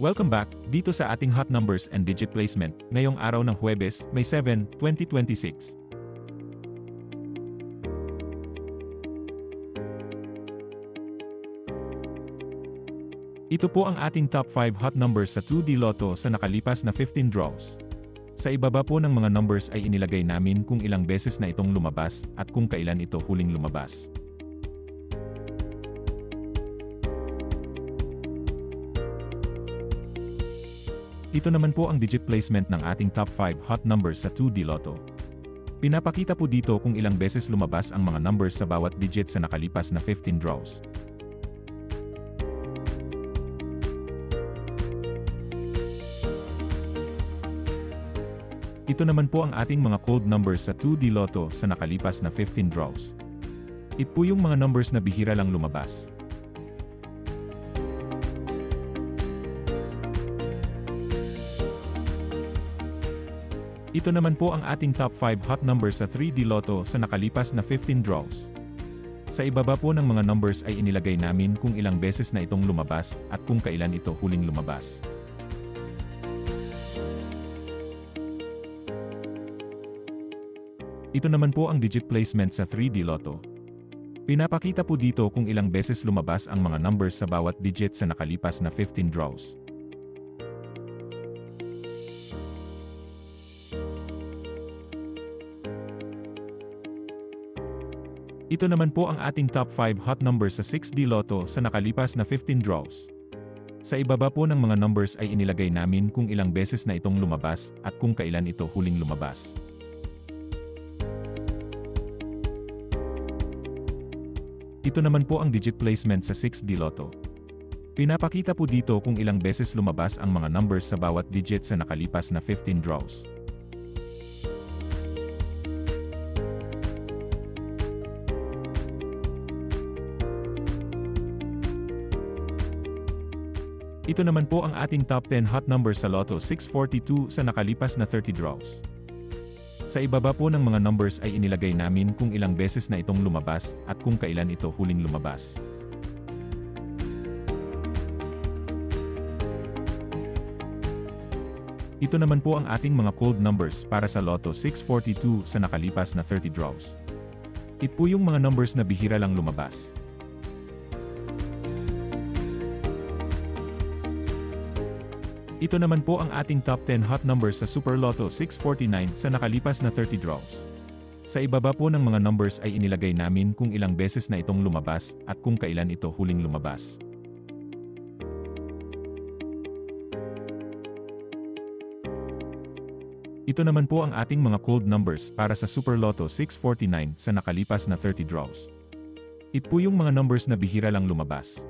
Welcome back, dito sa ating hot numbers and digit placement, ngayong araw ng Huwebes, May 7, 2026. Ito po ang ating top 5 hot numbers sa 2D Lotto sa nakalipas na 15 draws. Sa ibaba po ng mga numbers ay inilagay namin kung ilang beses na itong lumabas at kung kailan ito huling lumabas. Ito naman po ang digit placement ng ating top 5 hot numbers sa 2D Lotto. Pinapakita po dito kung ilang beses lumabas ang mga numbers sa bawat digit sa nakalipas na 15 draws. Ito naman po ang ating mga cold numbers sa 2D Lotto sa nakalipas na 15 draws. Ito po yung mga numbers na bihira lang lumabas. Ito naman po ang ating top 5 hot numbers sa 3D Lotto sa nakalipas na 15 draws. Sa ibaba po ng mga numbers ay inilagay namin kung ilang beses na itong lumabas at kung kailan ito huling lumabas. Ito naman po ang digit placement sa 3D Lotto. Pinapakita po dito kung ilang beses lumabas ang mga numbers sa bawat digit sa nakalipas na 15 draws. Ito naman po ang ating top 5 hot numbers sa 6D Lotto sa nakalipas na 15 draws. Sa ibaba po ng mga numbers ay inilagay namin kung ilang beses na itong lumabas at kung kailan ito huling lumabas. Ito naman po ang digit placement sa 6D Lotto. Pinapakita po dito kung ilang beses lumabas ang mga numbers sa bawat digit sa nakalipas na 15 draws. Ito naman po ang ating top 10 hot numbers sa Lotto 642 sa nakalipas na 30 draws. Sa ibaba po ng mga numbers ay inilagay namin kung ilang beses na itong lumabas at kung kailan ito huling lumabas. Ito naman po ang ating mga cold numbers para sa Lotto 642 sa nakalipas na 30 draws. Ito po yung mga numbers na bihira lang lumabas. Ito naman po ang ating top 10 hot numbers sa Super Lotto 649 sa nakalipas na 30 draws. Sa ibaba po ng mga numbers ay inilagay namin kung ilang beses na itong lumabas at kung kailan ito huling lumabas. Ito naman po ang ating mga cold numbers para sa Super Lotto 649 sa nakalipas na 30 draws. Ito po yung mga numbers na bihira lang lumabas.